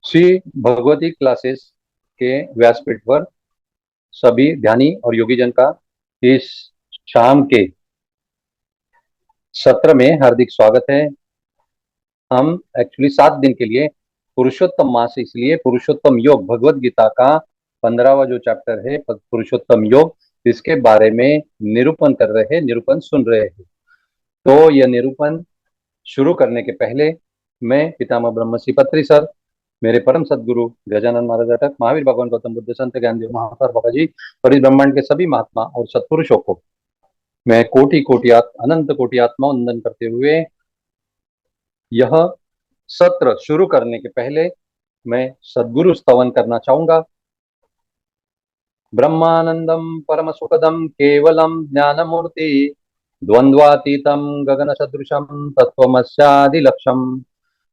Shri Bhagwati classes के व्यासपीठ पर सभी ध्यानी और योगी जन का इस शाम के सत्र में हार्दिक स्वागत है। हम एक्चुअली 7 दिन के लिए पुरुषोत्तम मास, इसलिए पुरुषोत्तम योग भगवत गीता का 15वां जो चैप्टर है पुरुषोत्तम योग, इसके बारे में निरूपण कर रहे हैं, निरूपण सुन रहे हैं। तो यह निरूपण शुरू करने के पहले मैं पितामह ब्रह्मश्री पत्री सर, मेरे परम सदगुरु गजानन महाराज अटक, महावीर भगवान गौतम बुद्ध, संत ज्ञानदेव महाकार बाबा जी और इस ब्रह्मांड के सभी महात्मा और सत्पुरुषों को मैं कोटि कोटि अनंत कोटि आत्मा वंदन करते हुए यह सत्र शुरू करने के पहले मैं सदगुरु स्तवन करना चाहूंगा। ब्रह्मानंदम परम सुखदम केवलम ज्ञानमूर्ति द्वंद्वातीतम गगन सदृशम तत्वमस्यादिलक्ष्यम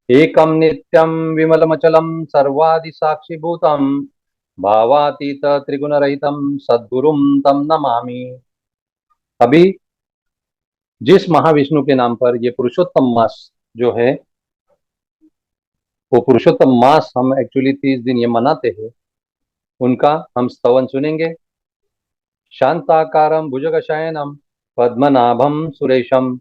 एकम नित्यम विमलमचलम सर्वादि साक्षिभूतम भावातीत त्रिगुण रहितम सद्गुरुम तम नमामि। अभी जिस महाविष्णु के नाम पर ये पुरुषोत्तम मास जो है, वो पुरुषोत्तम मास हम एक्चुअली 30 दिन ये मनाते हैं, उनका हम स्तवन सुनेंगे। शांताकारं भुजगशयनं पद्मनाभं सुरेशं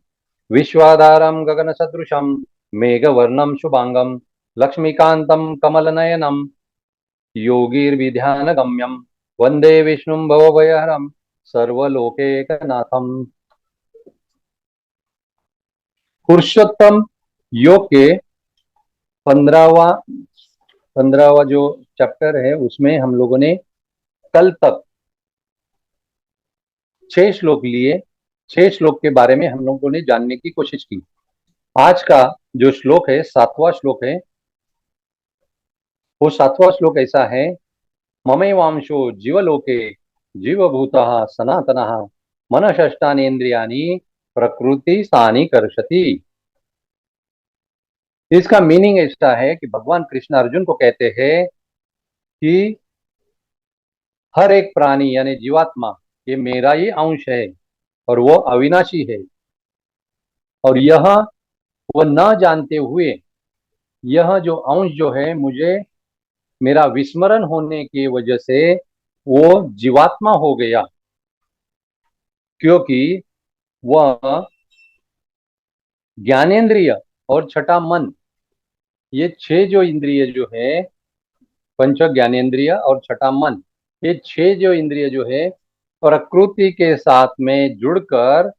विश्वाधारं गगन सदृशं मेघवर्णं शुभांगं लक्ष्मीकांतं कमलनयनं योगीर्विध्यानगम्यं वंदे विष्णुं भवभयहरं सर्वलोकैकनाथं। पुरुषोत्तम योग के 15वां जो चैप्टर है, उसमें हम लोगों ने कल तक 6 श्लोक लिए। 6 श्लोक के बारे में हम लोगों ने जानने की कोशिश की। आज का जो श्लोक है, 7वां श्लोक है, वो 7वां श्लोक ऐसा है, ममैवांशो जीवलोके जीवभूतः सनातनः मनषष्ठानीन्द्रियाणि प्रकृति सानि कर्षति। इसका मीनिंग ऐसा है कि भगवान कृष्ण अर्जुन को कहते हैं कि हर एक प्राणी यानी जीवात्मा ये मेरा ही अंश है और वो अविनाशी है, और यह वो न जानते हुए यह जो अंश जो है मुझे मेरा विस्मरण होने की वजह से वो जीवात्मा हो गया, क्योंकि वह ज्ञानेंद्रिय और छठा मन, ये 6 जो इंद्रिय जो है, पंच ज्ञानेंद्रिय और छठा मन, ये 6 जो इंद्रिय जो है प्रकृति के साथ में जुड़कर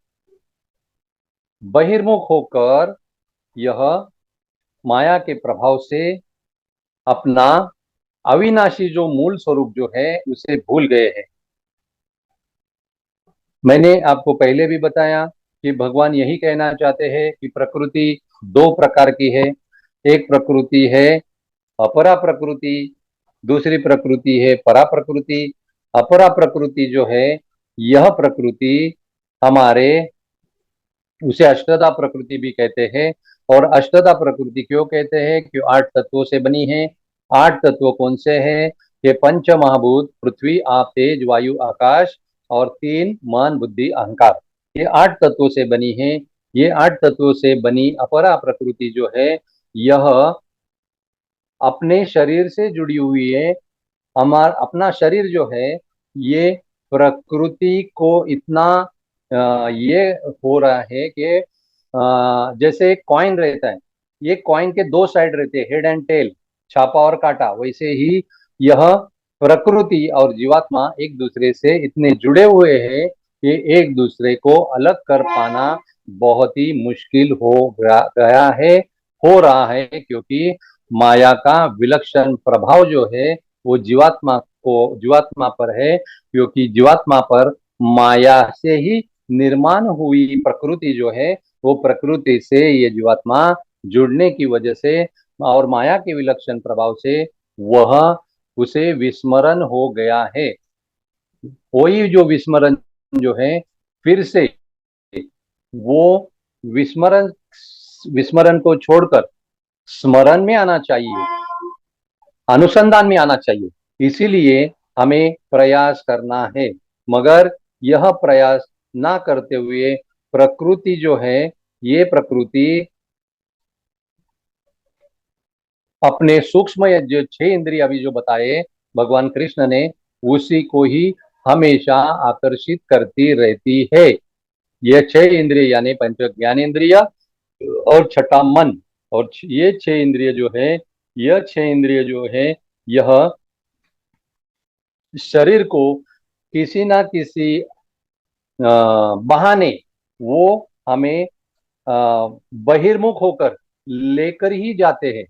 बहिर्मुख होकर यह माया के प्रभाव से अपना अविनाशी जो मूल स्वरूप जो है उसे भूल गए हैं। मैंने आपको पहले भी बताया कि भगवान यही कहना चाहते हैं कि प्रकृति 2 प्रकार की है। एक प्रकृति है अपरा प्रकृति, दूसरी प्रकृति है परा प्रकृति। अपरा प्रकृति जो है, यह प्रकृति हमारे, उसे अष्टधा प्रकृति भी कहते हैं। और अष्टधा प्रकृति क्यों कहते हैं? क्यों 8 तत्वों से बनी है। 8 तत्व कौन से हैं? ये पंच महाभूत पृथ्वी आप तेज वायु आकाश और 3 मन बुद्धि अहंकार, ये 8 तत्वों से बनी है। ये 8 तत्वों से बनी अपरा प्रकृति जो है, यह अपने शरीर से जुड़ी हुई है। हमारा अपना शरीर जो है ये प्रकृति को इतना ये हो रहा है कि जैसे कॉइन रहता है, ये कॉइन के 2 साइड रहते हैं, हेड एंड टेल, छापा और काटा, वैसे ही यह प्रकृति और जीवात्मा एक दूसरे से इतने जुड़े हुए हैं कि एक दूसरे को अलग कर पाना बहुत ही मुश्किल गया है, हो रहा है, क्योंकि माया का विलक्षण प्रभाव जो है वो जीवात्मा पर है, क्योंकि जीवात्मा पर माया से ही निर्माण हुई प्रकृति जो है, वो प्रकृति से ये जीवात्मा जुड़ने की वजह से और माया के विलक्षण प्रभाव से वह उसे विस्मरण हो गया है। वही जो विस्मरण जो है, फिर से वो विस्मरण विस्मरण को छोड़कर स्मरण में आना चाहिए, अनुसंधान में आना चाहिए। इसीलिए हमें प्रयास करना है, मगर यह प्रयास ना करते हुए प्रकृति जो है, ये प्रकृति अपने सूक्ष्म जो 6 इंद्रिय अभी जो बताए भगवान कृष्ण ने, उसी को ही हमेशा आकर्षित करती रहती है। यह 6 इंद्रिय यानी पंच ज्ञानेन्द्रिय और छठा मन, और ये 6 इंद्रिय जो है, यह 6 इंद्रिय जो है, यह शरीर को किसी ना किसी बहाने वो हमें बहिर्मुख होकर लेकर ही जाते हैं।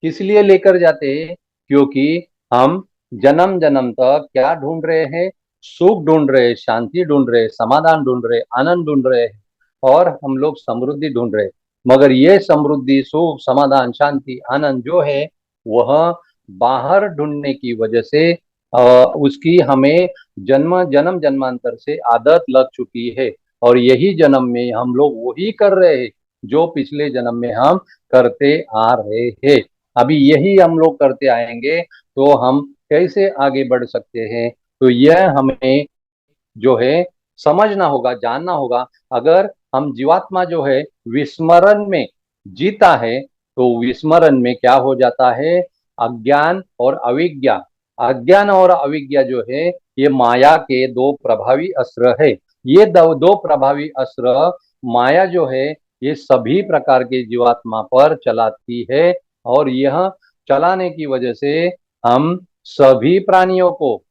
किस लिए लेकर जाते हैं? क्योंकि हम जन्म जन्म तक क्या ढूंढ रहे हैं? सुख ढूंढ रहे हैं, शांति ढूंढ रहे हैं, समाधान ढूंढ रहे हैं, आनंद ढूंढ रहे हैं, और हम लोग समृद्धि ढूंढ रहे हैं। मगर ये समृद्धि, सुख, समाधान, शांति, आनंद जो है, वह बाहर ढूंढने की वजह से उसकी हमें जन्म जन्म जन्मांतर से आदत लग चुकी है, और यही जन्म में हम लोग वही कर रहे हैं जो पिछले जन्म में हम करते आ रहे हैं। अभी यही हम लोग करते आएंगे तो हम कैसे आगे बढ़ सकते हैं? तो यह हमें जो है समझना होगा, जानना होगा। अगर हम जीवात्मा जो है विस्मरण में जीता है, तो विस्मरण में क्या हो जाता है? अज्ञान और अविज्ञा। अज्ञान और अविज्ञा जो है, ये माया के दो प्रभावी अस्त्र है। ये दो प्रभावी अस्त्र माया जो है, ये सभी प्रकार के जीवात्मा पर चलाती है, और यह चलाने की वजह से हम सभी प्राणियों को,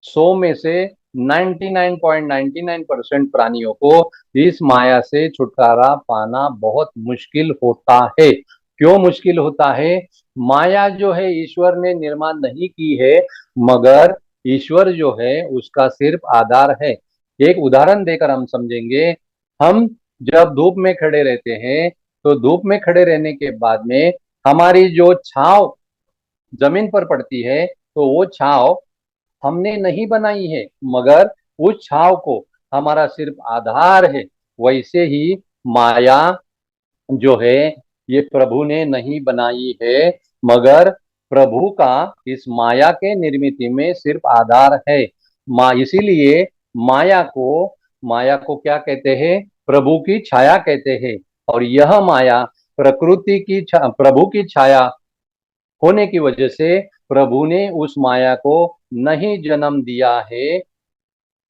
100 में से 99.99% प्राणियों को इस माया से छुटकारा पाना बहुत मुश्किल होता है। क्यों मुश्किल होता है? माया जो है ईश्वर ने निर्माण नहीं की है, मगर ईश्वर जो है उसका सिर्फ आधार है। एक उदाहरण देकर हम समझेंगे। हम जब धूप में खड़े रहते हैं, तो धूप में खड़े रहने के बाद में हमारी जो छांव जमीन पर पड़ती है, तो वो छांव हमने नहीं बनाई है, मगर उस छाव को हमारा सिर्फ आधार है। वैसे ही माया जो है, ये प्रभु ने नहीं बनाई है, मगर प्रभु का इस माया के निर्मित में सिर्फ आधार है। इसीलिए माया को क्या कहते हैं? प्रभु की छाया कहते हैं। और यह माया प्रकृति की प्रभु की छाया होने की वजह से प्रभु ने उस माया को नहीं जन्म दिया है,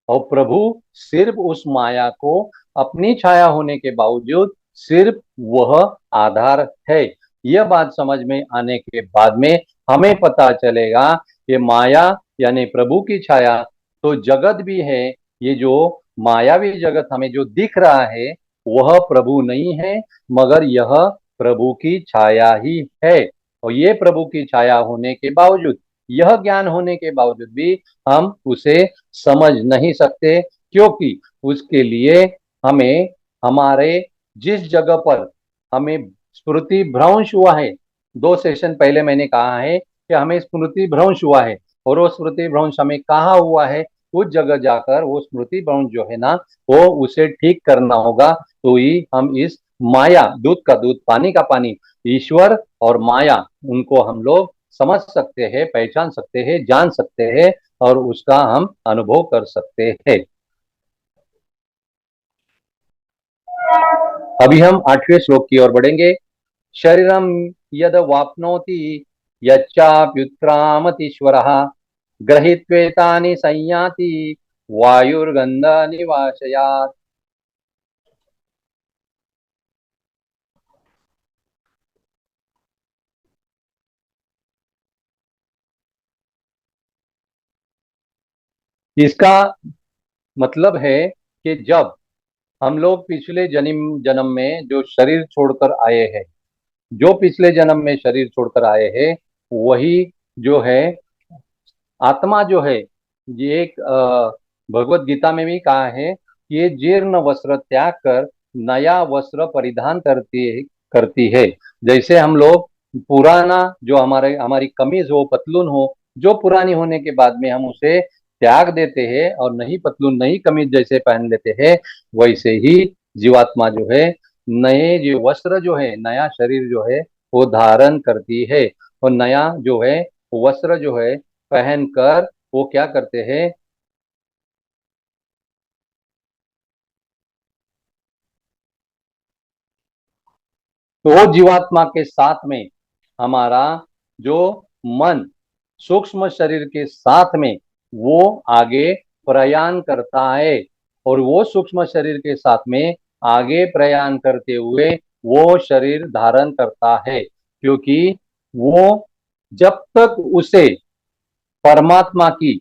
और प्रभु सिर्फ उस माया को अपनी छाया होने के बावजूद सिर्फ वह आधार है। यह बात समझ में आने के बाद में हमें पता चलेगा कि माया यानी प्रभु की छाया तो जगत भी है। ये जो मायावी जगत हमें जो दिख रहा है, वह प्रभु नहीं है, मगर यह प्रभु की छाया ही है। और ये प्रभु की छाया होने के बावजूद, यह ज्ञान होने के बावजूद भी हम उसे समझ नहीं सकते, क्योंकि उसके लिए हमें हमारे जिस जगह पर हमें स्मृति भ्रंश हुआ है, 2 सेशन पहले मैंने कहा है कि हमें स्मृति भ्रंश हुआ है, और वो स्मृति भ्रंश हमें कहाँ हुआ है? उस जगह जाकर वो स्मृति भ्रंश जो है ना, वो उसे ठीक करना होगा। तो ही हम इस माया, दूध का दूध पानी का पानी, ईश्वर और माया, उनको हम लोग समझ सकते हैं, पहचान सकते हैं, जान सकते हैं, और उसका हम अनुभव कर सकते हैं। अभी हम 8वें श्लोक की ओर बढ़ेंगे। शरीरम यद वाप्नोति यच्चाप्युत्क्रामतीश्वरः गृहीत्वेतानि संयाति वायुर्गंध निवासयात्। इसका मतलब है कि जब हम लोग पिछले जन्म जन्म में जो शरीर छोड़कर आए हैं, जो पिछले जन्म में शरीर छोड़कर आए हैं, वही जो है आत्मा जो है, ये एक भगवत गीता में भी कहा है कि ये जीर्ण वस्त्र त्याग कर नया वस्त्र परिधान करती है। जैसे हम लोग पुराना जो हमारी कमीज हो, पतलून हो, जो पुरानी होने के बाद में हम उसे त्याग देते हैं और नई पतलून, नई कमीज जैसे पहन लेते हैं, वैसे ही जीवात्मा जो है नए जो वस्त्र जो है, नया शरीर जो है, वो धारण करती है। और नया जो है वस्त्र जो है पहनकर वो क्या करते हैं? तो वो जीवात्मा के साथ में हमारा जो मन सूक्ष्म शरीर के साथ में वो आगे प्रयाण करता है, और वो सूक्ष्म शरीर के साथ में आगे प्रयाण करते हुए वो शरीर धारण करता है, क्योंकि वो जब तक उसे परमात्मा की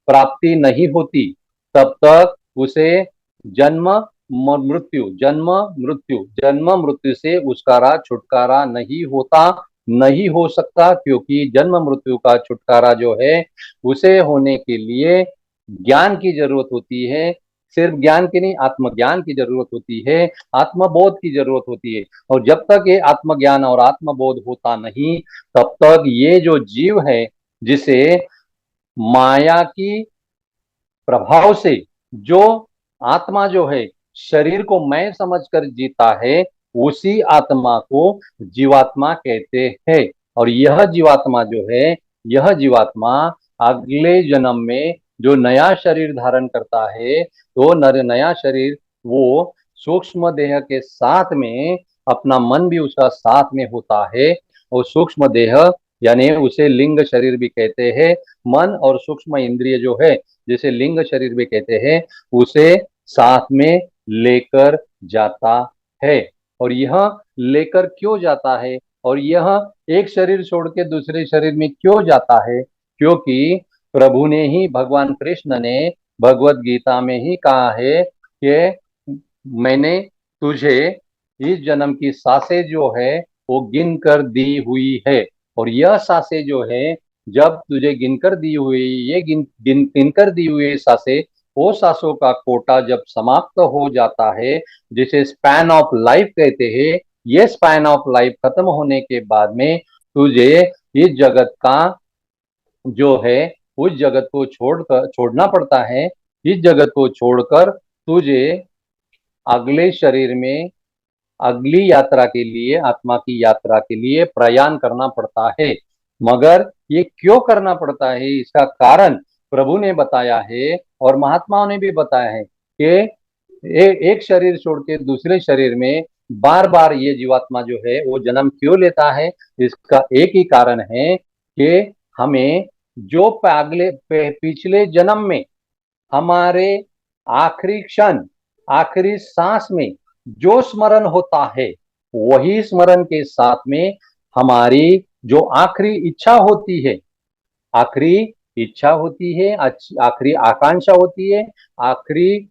प्राप्ति नहीं होती तब तक उसे जन्म मृत्यु जन्म मृत्यु जन्म मृत्यु से उसका छुटकारा नहीं होता, नहीं हो सकता, क्योंकि जन्म मृत्यु का छुटकारा जो है उसे होने के लिए ज्ञान की जरूरत होती है। सिर्फ ज्ञान की नहीं, आत्मज्ञान की जरूरत होती है, आत्मबोध की जरूरत होती है। और जब तक ये आत्मज्ञान और आत्मबोध होता नहीं तब तक ये जो जीव है, जिसे माया की प्रभाव से जो आत्मा जो है शरीर को मैं समझकर जीता है, उसी आत्मा को जीवात्मा कहते हैं। और यह जीवात्मा जो है, यह जीवात्मा अगले जन्म में जो नया शरीर धारण करता है, तो नया शरीर वो सूक्ष्म देह के साथ में अपना मन भी उसका साथ में होता है। और सूक्ष्म देह यानी उसे लिंग शरीर भी कहते हैं। मन और सूक्ष्म इंद्रिय जो है, जिसे लिंग शरीर भी कहते हैं, उसे साथ में लेकर जाता है। और यह लेकर क्यों जाता है, और यह एक शरीर छोड़ के दूसरे शरीर में क्यों जाता है? क्योंकि प्रभु ने ही, भगवान कृष्ण ने भगवत गीता में ही कहा है कि मैंने तुझे इस जन्म की सांसें जो है वो गिन कर दी हुई है। और यह सांसें जो है, जब तुझे गिनकर दी हुई, ये गिनकर दी हुई सांसें, वो सांसों का कोटा जब समाप्त हो जाता है, जिसे स्पैन ऑफ लाइफ कहते हैं, ये स्पैन ऑफ लाइफ खत्म होने के बाद में तुझे इस जगत का जो है उस जगत को छोड़ना पड़ता है। इस जगत को छोड़कर तुझे अगले शरीर में अगली यात्रा के लिए, आत्मा की यात्रा के लिए प्रयाण करना पड़ता है। मगर ये क्यों करना पड़ता है, इसका कारण प्रभु ने बताया है और महात्माओं ने भी बताया है कि एक शरीर छोड़ के दूसरे शरीर में बार बार ये जीवात्मा जो है वो जन्म क्यों लेता है। इसका एक ही कारण है कि हमें जो पिछले जन्म में हमारे आखिरी क्षण, आखिरी सांस में जो स्मरण होता है, वही स्मरण के साथ में हमारी जो आखिरी इच्छा होती है, आखिरी इच्छा होती है, आखिरी आकांक्षा होती है, आखिरी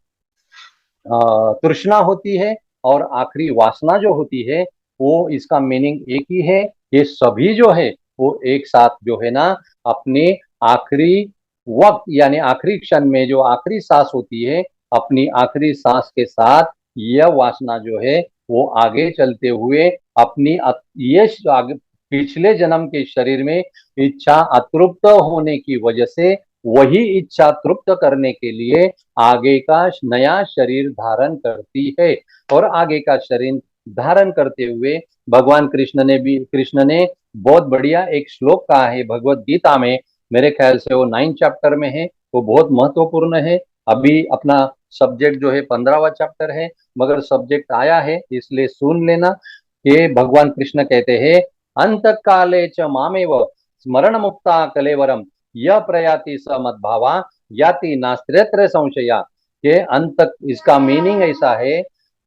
तृष्णा होती है, और आखिरी वासना जो होती है, वो इसका मीनिंग एक ही है। ये सभी जो है वो एक साथ जो है ना, अपने आखिरी वक्त यानी आखिरी क्षण में जो आखिरी सांस होती है, अपनी आखिरी सांस के साथ यह वासना जो है वो आगे चलते हुए अपनी ये आगे पिछले जन्म के शरीर में इच्छा अतृप्त होने की वजह से वही इच्छा तृप्त करने के लिए आगे का नया शरीर धारण करती है। और आगे का शरीर धारण करते हुए भगवान कृष्ण ने बहुत बढ़िया एक श्लोक कहा है भगवत गीता में। मेरे ख्याल से वो 9 चैप्टर में है, वो बहुत महत्वपूर्ण है। अभी अपना सब्जेक्ट जो है 15वां चैप्टर है, मगर सब्जेक्ट आया है इसलिए सुन लेना कि भगवान कृष्ण कहते हैं, अंत काले च मामेव स्मरण मुक्ता कलेवरम यह प्रयाति स मद्भावा याति नास्त्रत्र संशया। के अंत, इसका मीनिंग ऐसा है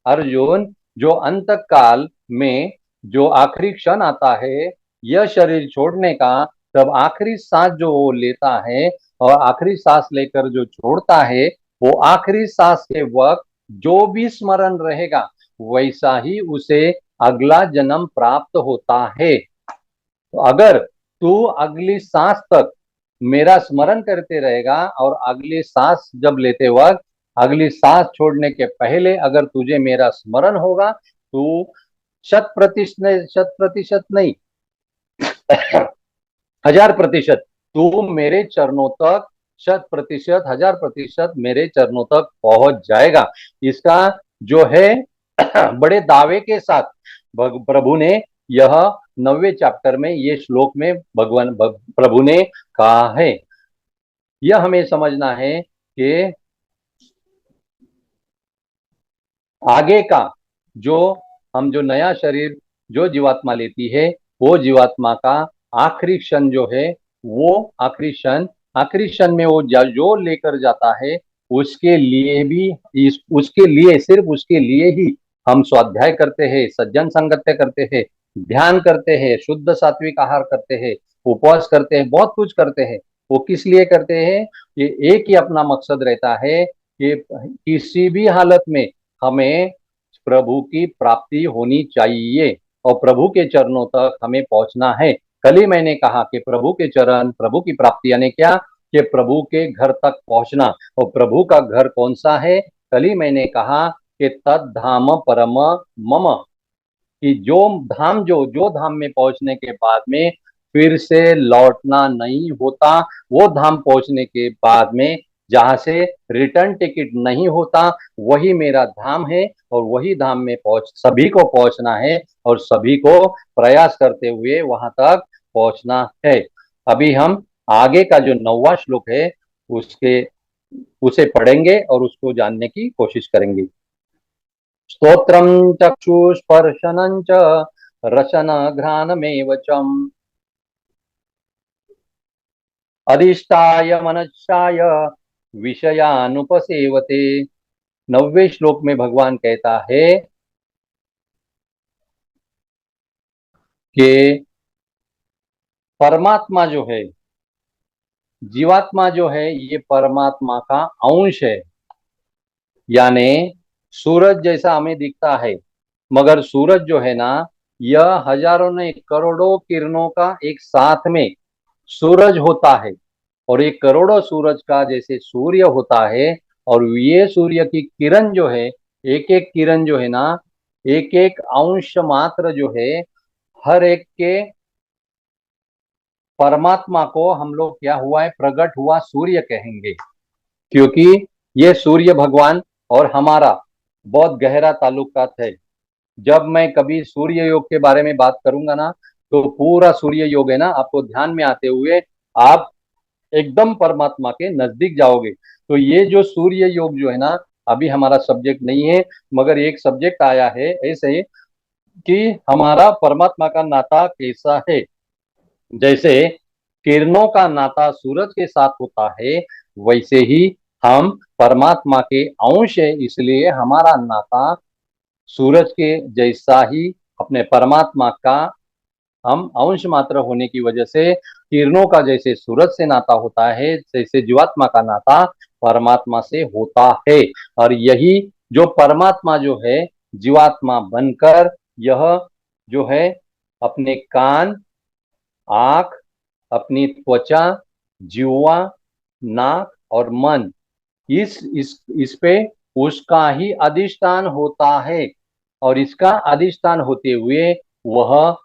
अर्जुन, जो अंत काल में जो आखिरी क्षण आता है यह शरीर छोड़ने का, तब आखिरी सांस जो वो लेता है और आखिरी सांस लेकर जो छोड़ता है, वो आखिरी सांस के वक्त जो भी स्मरण रहेगा वैसा ही उसे अगला जन्म प्राप्त होता है। तो अगर तू अगली सांस तक मेरा स्मरण करते रहेगा और अगली सांस जब लेते वक्त, अगली सांस छोड़ने के पहले अगर तुझे मेरा स्मरण होगा, तो 100% नहीं 1000% तू मेरे चरणों तक, 100%, 1000% मेरे चरणों तक पहुंच जाएगा। इसका जो है बड़े दावे के साथ प्रभु ने यह 9वें चैप्टर में ये श्लोक में भगवान प्रभु ने कहा है। यह हमें समझना है कि आगे का जो हम जो नया शरीर जो जीवात्मा लेती है, वो जीवात्मा का आखिरी क्षण जो है, वो आखिरी क्षण में वो जो लेकर जाता है, उसके लिए भी उसके लिए, सिर्फ उसके लिए ही हम स्वाध्याय करते हैं, सज्जन संगत्य करते हैं, ध्यान करते हैं, शुद्ध सात्विक आहार करते हैं, उपवास करते हैं, बहुत कुछ करते हैं। वो किस लिए करते हैं? ये एक ही अपना मकसद रहता है कि किसी भी हालत में हमें प्रभु की प्राप्ति होनी चाहिए और प्रभु के चरणों तक हमें पहुंचना है। कल ही मैंने कहा कि प्रभु के चरण, प्रभु की प्राप्ति यानी क्या? कि प्रभु के घर तक पहुंचना। और प्रभु का घर कौन सा है? कल ही मैंने कहा कि तद धाम परम मम, कि जो धाम में पहुंचने के बाद में फिर से लौटना नहीं होता, वो धाम पहुंचने के बाद में जहां से रिटर्न टिकट नहीं होता, वही मेरा धाम है। और वही धाम में सभी को पहुंचना है और सभी को प्रयास करते हुए वहां तक पहुंचना है। अभी हम आगे का जो 9वां श्लोक है, उसके उसे पढ़ेंगे और उसको जानने की कोशिश करेंगे। स्तोत्रं चक्षुस्पर्शनं च रसनघ्राणमेव चम् अधिष्ठाय मनश्चाय विषयानुपसेवते। 9वें श्लोक में भगवान कहता है कि परमात्मा जो है, जीवात्मा जो है, ये परमात्मा का अंश है। यानी सूरज जैसा हमें दिखता है, मगर सूरज जो है ना, यह हजारों नहीं करोड़ों किरणों का एक साथ में सूरज होता है। और एक करोड़ों सूरज का जैसे सूर्य होता है, और ये सूर्य की किरण जो है, एक एक किरण जो है ना, एक एक अंश मात्र जो है, हर एक के परमात्मा को हम लोग क्या हुआ है, प्रकट हुआ सूर्य कहेंगे। क्योंकि ये सूर्य भगवान और हमारा बहुत गहरा ताल्लुकात है। जब मैं कभी सूर्य योग के बारे में बात करूंगा ना, तो पूरा सूर्य योग है ना, आपको ध्यान में आते हुए आप एकदम परमात्मा के नजदीक जाओगे। तो ये जो सूर्य योग जो है ना, अभी हमारा सब्जेक्ट नहीं है, मगर एक सब्जेक्ट आया है ऐसे कि हमारा परमात्मा का नाता कैसा है। जैसे किरणों का नाता सूरज के साथ होता है, वैसे ही हम परमात्मा के अंश है, इसलिए हमारा नाता सूरज के जैसा ही अपने परमात्मा का हम अंश मात्र होने की वजह से किरणों का जैसे सूरज से नाता होता है, जैसे जीवात्मा का नाता परमात्मा से होता है। और यही जो परमात्मा जो है, जीवात्मा बनकर यह जो है अपने कान, आंख, अपनी त्वचा, जीवा, नाक और मन, इस पे उसका ही अधिष्ठान होता है। और इसका अधिष्ठान होते हुए वह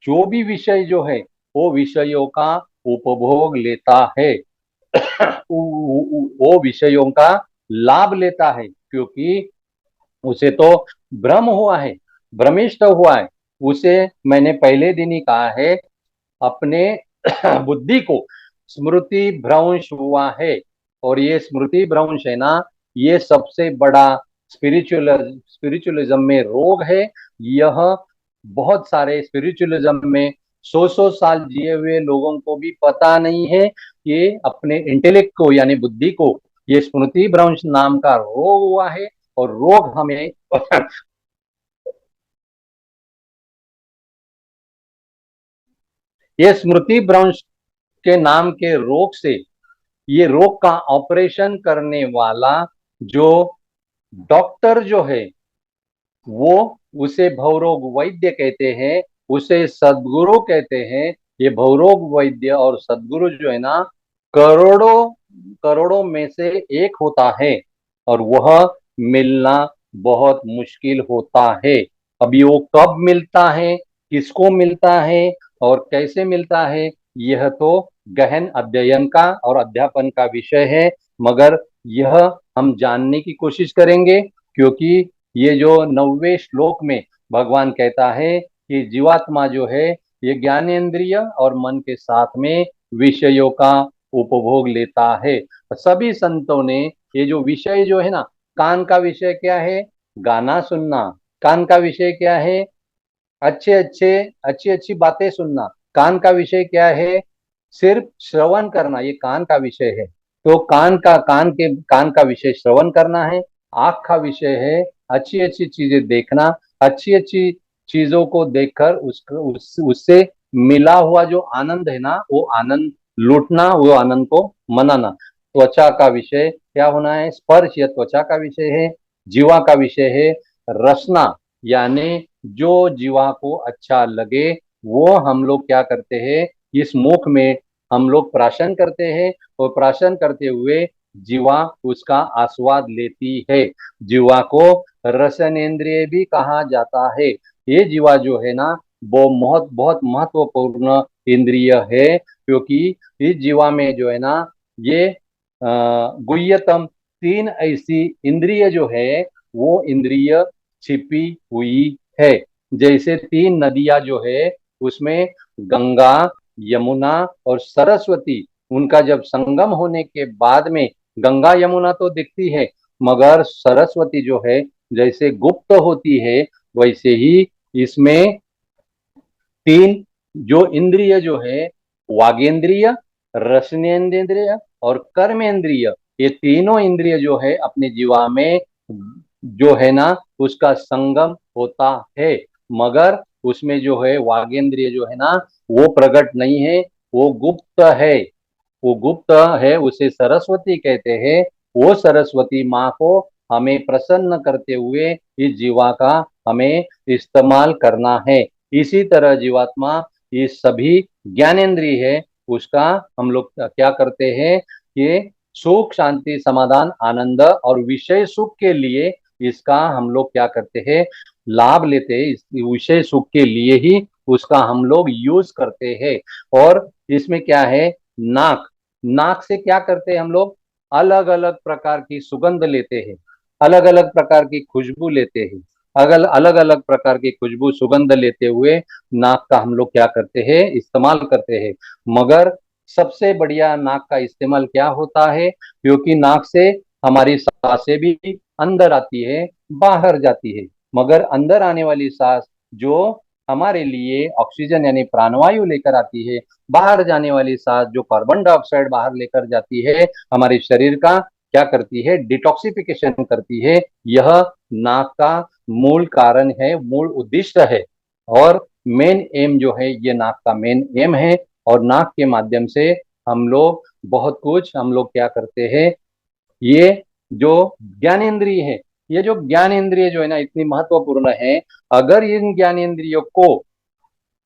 जो भी विषय जो है, वो विषयों का उपभोग लेता है, वो विषयों का लाभ लेता है। क्योंकि उसे तो भ्रम हुआ है, भ्रमिष्ट हुआ है। उसे मैंने पहले दिन ही कहा है, अपने बुद्धि को स्मृति भ्रंश हुआ है। और ये स्मृति भ्रंश है ना, ये सबसे बड़ा स्पिरिचुअलिज्म में रोग है। यह बहुत सारे स्पिरिचुअलिज्म में 100 100 साल जिए हुए लोगों को भी पता नहीं है कि अपने इंटेलेक्ट को यानी बुद्धि को ये स्मृति भ्रंश नाम का रोग हुआ है। और रोग हमें ये स्मृति भ्रंश के नाम के रोग से, ये रोग का ऑपरेशन करने वाला जो डॉक्टर जो है, वो उसे भवरोग वैद्य कहते हैं, उसे सदगुरु कहते हैं। ये भवरोग वैद्य और सदगुरु जो है ना, करोड़ों करोड़ों में से एक होता है। और वह मिलना बहुत मुश्किल होता है। अभी वो कब मिलता है, किसको मिलता है और कैसे मिलता है, यह तो गहन अध्ययन का और अध्यापन का विषय है। मगर यह हम जानने की कोशिश करेंगे, क्योंकि ये जो 9वें श्लोक में भगवान कहता है कि जीवात्मा जो है, ये ज्ञानेन्द्रिय और मन के साथ में विषयों का उपभोग लेता है। सभी संतों ने ये जो विषय जो है ना, कान का विषय क्या है? गाना सुनना। कान का विषय क्या है? अच्छी अच्छी बातें सुनना। कान का विषय क्या है? सिर्फ श्रवण करना, ये कान का विषय है। तो कान का विषय श्रवण करना है। आंख का विषय है अच्छी अच्छी चीजें देखना। अच्छी अच्छी चीजों को देखकर उससे मिला हुआ जो आनंद है ना, वो आनंद लूटना, वो आनंद को मनाना। त्वचा का विषय क्या होना है? स्पर्श, यह त्वचा का विषय है। जीवा का विषय है रसना, यानी जो जीवा को अच्छा लगे वो हम लोग क्या करते हैं, इस मुख में हम लोग प्राशन करते हैं, और प्राशन करते हुए जीवा उसका आस्वाद लेती है। जीवा को रसनेन्द्रिय भी कहा जाता है। ये जीवा जो है ना, वो बहुत बहुत महत्वपूर्ण इंद्रिय है, क्योंकि इस जीवा में जो है ना, ये गुह्यतम तीन ऐसी इंद्रिय जो है, वो इंद्रिय छिपी हुई है। जैसे तीन नदियां जो है, उसमें गंगा, यमुना और सरस्वती, उनका जब संगम होने के बाद में गंगा यमुना तो दिखती है, मगर सरस्वती जो है जैसे गुप्त होती है, वैसे ही इसमें तीन जो इंद्रिय जो है, वागेंद्रिय, रसनेन्द्रिय और कर्मेंद्रिय, ये तीनों इंद्रिय जो है अपने जीवा में जो है ना, उसका संगम होता है। मगर उसमें जो है वागेंद्रिय जो है ना, वो प्रकट नहीं है, वो गुप्त है। वो गुप्त है, उसे सरस्वती कहते हैं। वो सरस्वती माँ को हमें प्रसन्न करते हुए इस जीवा का हमें इस्तेमाल करना है। इसी तरह जीवात्मा ये सभी ज्ञानेन्द्रिय है, उसका हम लोग क्या करते हैं कि सुख, शांति, समाधान, आनंद और विषय सुख के लिए इसका हम लोग क्या करते हैं, लाभ लेते हैं। इस विषय सुख के लिए ही उसका हम लोग यूज करते हैं। और इसमें क्या है, नाक, नाक से क्या करते हैं हम लोग, अलग अलग प्रकार की सुगंध लेते हैं, अलग अलग प्रकार की खुशबू लेते हैं। अगर अलग अलग प्रकार की खुशबू सुगंध लेते हुए नाक का हम लोग क्या करते हैं, इस्तेमाल करते हैं। मगर सबसे बढ़िया नाक का इस्तेमाल क्या होता है, क्योंकि नाक से हमारी सांसें भी अंदर आती है, बाहर जाती है। मगर अंदर आने वाली सांस जो हमारे लिए ऑक्सीजन यानी प्राणवायु लेकर आती है, बाहर जाने वाली सांस जो कार्बन डाइऑक्साइड बाहर लेकर जाती है, हमारे शरीर का क्या करती है, डिटॉक्सिफिकेशन करती है। यह नाक का मूल कारण है, मूल उद्देश्य है, और मेन एम जो है, ये नाक का मेन एम है। और नाक के माध्यम से हम लोग बहुत कुछ हम लोग क्या करते हैं, ये जो ज्ञानेन्द्रिय है, ये जो ज्ञानेन्द्रिय जो है ना, इतनी महत्वपूर्ण है। अगर इन ज्ञानेन्द्रियों को,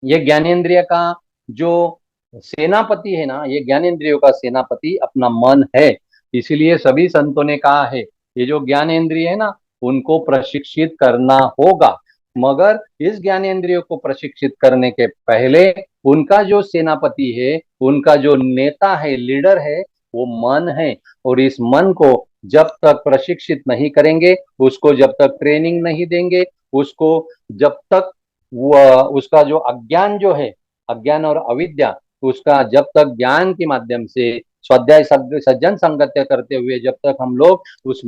ये ज्ञानेन्द्रिय का जो सेनापति है ना, ये ज्ञानेन्द्रियों का सेनापति अपना मन है। इसीलिए सभी संतों ने कहा है, ये जो ज्ञानेन्द्रिय है ना, उनको प्रशिक्षित करना होगा। मगर इस ज्ञानेन्द्रियों को प्रशिक्षित करने के पहले उनका जो सेनापति है, उनका जो नेता है, लीडर है, वो मन है। और इस मन को जब तक प्रशिक्षित नहीं करेंगे, उसको जब तक ट्रेनिंग नहीं देंगे, उसको जब तक वो उसका जो अज्ञान जो है, अज्ञान और अविद्या, उसका जब तक ज्ञान के माध्यम से स्वाध्याय सज्जन संगत्य करते हुए जब तक हम लोग उस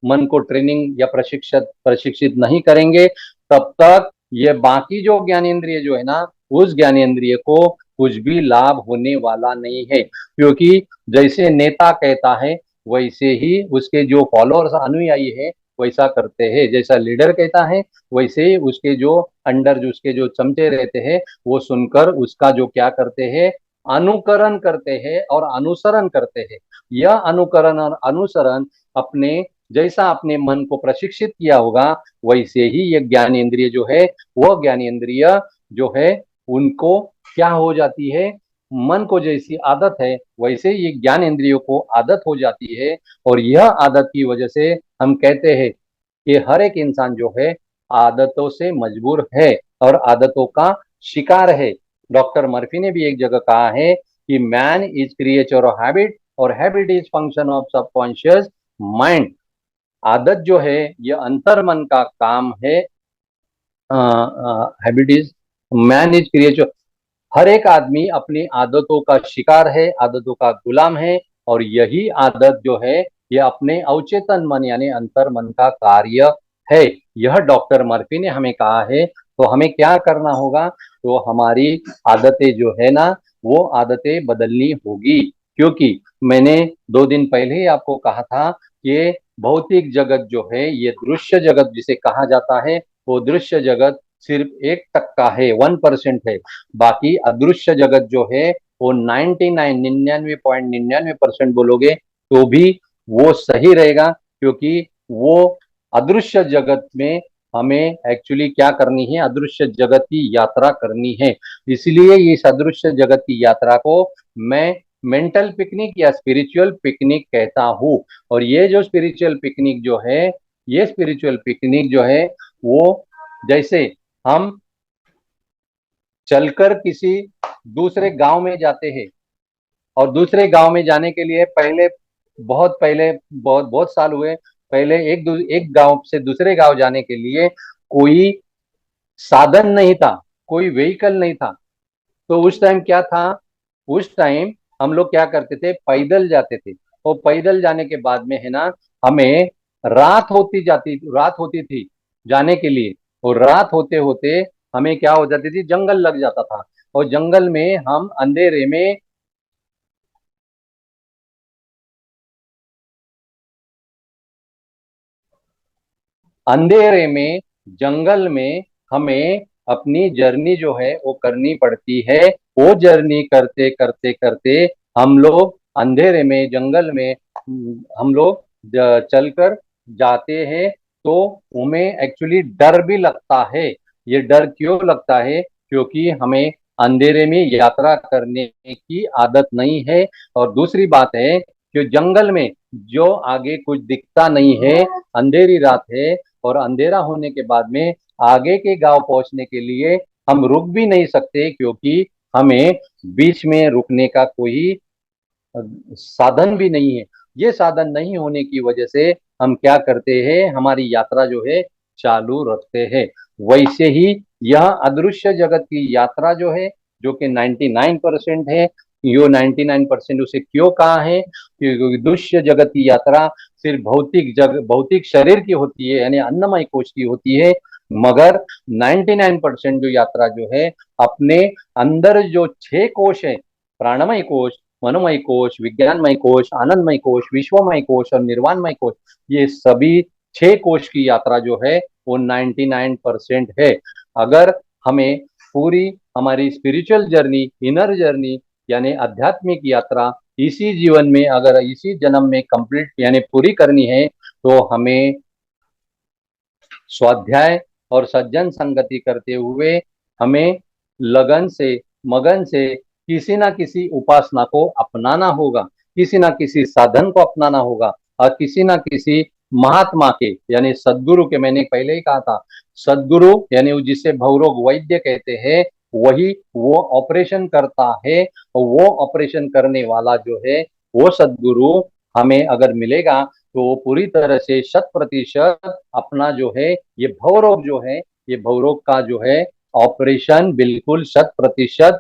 मन को ट्रेनिंग या प्रशिक्षित नहीं करेंगे, तब तक ये बाकी जो ज्ञानेन्द्रिय जो है ना, उस ज्ञानेन्द्रिय को कुछ भी लाभ होने वाला नहीं है। क्योंकि जैसे नेता कहता है, वैसे ही उसके जो फॉलोअर्स, अनुयायी है, वैसा करते हैं। जैसा लीडर कहता है, वैसे ही उसके जो अंडर, जो उसके जो चमचे रहते हैं, वो सुनकर उसका जो क्या करते हैं, अनुकरण करते हैं और अनुसरण करते हैं। यह अनुकरण और अनुसरण अपने, जैसा अपने मन को प्रशिक्षित किया होगा, वैसे ही ये ज्ञानेन्द्रिय जो है, वह ज्ञानेन्द्रिय जो है, उनको क्या हो जाती है, मन को जैसी आदत है, वैसे ये ज्ञान इंद्रियों को आदत हो जाती है। और यह आदत की वजह से हम कहते हैं कि हर एक इंसान जो है आदतों से मजबूर है और आदतों का शिकार है। डॉक्टर मर्फी ने भी एक जगह कहा है कि man is creature of habit और habit is function of subconscious mind. आदत जो है, ये अंतर मन का काम है। Habit is, man is creature, हर एक आदमी अपनी आदतों का शिकार है, आदतों का गुलाम है। और यही आदत जो है, ये अपने अवचेतन मन यानी अंतर मन का कार्य है। यह डॉक्टर मर्फी ने हमें कहा है। तो हमें क्या करना होगा, तो हमारी आदतें जो है ना वो आदतें बदलनी होगी। क्योंकि मैंने 2 दिन पहले ही आपको कहा था कि भौतिक जगत जो है, ये दृश्य जगत जिसे कहा जाता है, वो दृश्य जगत सिर्फ 1% है, 1% है। बाकी अदृश्य जगत जो है वो 99.99% बोलोगे तो भी वो सही रहेगा। क्योंकि वो अदृश्य जगत में हमें एक्चुअली क्या करनी है, अदृश्य जगत की यात्रा करनी है। इसलिए इस अदृश्य जगत की यात्रा को मैं मेंटल पिकनिक या स्पिरिचुअल पिकनिक कहता हूं। और ये जो स्पिरिचुअल पिकनिक जो है, ये स्पिरिचुअल पिकनिक जो है वो जैसे हम चलकर किसी दूसरे गांव में जाते हैं, और दूसरे गांव में जाने के लिए पहले बहुत बहुत साल हुए, पहले एक गांव से दूसरे गांव जाने के लिए कोई साधन नहीं था, कोई व्हीकल नहीं था। तो उस टाइम क्या था, उस टाइम हम लोग क्या करते थे, पैदल जाते थे। और पैदल जाने के बाद में है ना, हमें रात होती थी जाने के लिए। और रात होते होते हमें क्या हो जाती थी, जंगल लग जाता था। और जंगल में हम अंधेरे में जंगल में हमें अपनी जर्नी जो है वो करनी पड़ती है। वो जर्नी करते करते करते हम लोग अंधेरे में जंगल में हम लोग चलकर जाते हैं। तो हमें एक्चुअली डर भी लगता है। ये डर क्यों लगता है, क्योंकि हमें अंधेरे में यात्रा करने की आदत नहीं है। और दूसरी बात है कि जंगल में जो आगे कुछ दिखता नहीं है, अंधेरी रात है, और अंधेरा होने के बाद में आगे के गांव पहुंचने के लिए हम रुक भी नहीं सकते, क्योंकि हमें बीच में रुकने का कोई साधन भी नहीं है। ये साधन नहीं होने की वजह से हम क्या करते हैं, हमारी यात्रा जो है चालू रखते हैं। वैसे ही यह अदृश्य जगत की यात्रा जो है, जो कि 99% है, यो 99% उसे क्यों कहा है, क्योंकि दृश्य जगत की यात्रा सिर्फ भौतिक शरीर की होती है, यानी अन्नमय कोश की होती है। मगर 99% जो यात्रा जो है, अपने अंदर जो 6 कोश है, प्राणमय कोश, मनोमय कोश, विज्ञानमय कोश, आनंदमय कोश, विश्वमय कोश और निर्वाणमय कोश, ये सभी 6 कोश की यात्रा जो है वो 99% है। अगर हमें पूरी हमारी स्पिरिचुअल जर्नी, इनर जर्नी, यानी आध्यात्मिक यात्रा इसी जीवन में, अगर इसी जन्म में कंप्लीट यानी पूरी करनी है, तो हमें स्वाध्याय और सज्जन संगति करते हुए हमें लगन से, मगन से किसी ना किसी उपासना को अपनाना होगा, किसी ना किसी साधन को अपनाना होगा, और किसी ना किसी महात्मा के यानी सदगुरु के, मैंने पहले ही कहा था, सदगुरु यानी जिसे भवरोग वैद्य कहते हैं, वही वो ऑपरेशन करता है। और वो ऑपरेशन करने वाला जो है, वो सदगुरु हमें अगर मिलेगा तो वो पूरी तरह से 100% अपना जो है ये भवरोग जो है, ये भवरोग का जो है ऑपरेशन बिल्कुल 100%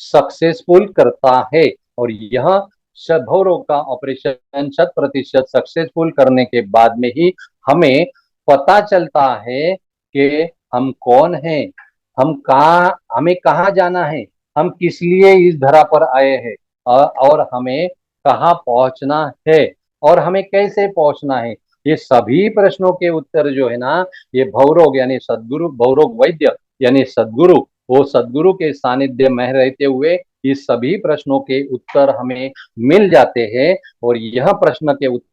सक्सेसफुल करता है। और यह भवरोग का ऑपरेशन 100% सक्सेसफुल करने के बाद में ही हमें पता चलता है कि हम कौन हैं, हमें कहाँ जाना है, हम किस लिए इस धरा पर आए हैं, और हमें कहाँ पहुंचना है, और हमें कैसे पहुंचना है। ये सभी प्रश्नों के उत्तर जो है ना, ये भवरोग यानी सदगुरु, भवरोग वैद्य यानी सदगुरु, वो सदगुरु के सानिध्य में रहते हुए इस सभी प्रश्नों के उत्तर हमें मिल जाते हैं। और यह प्रश्न के उत्तर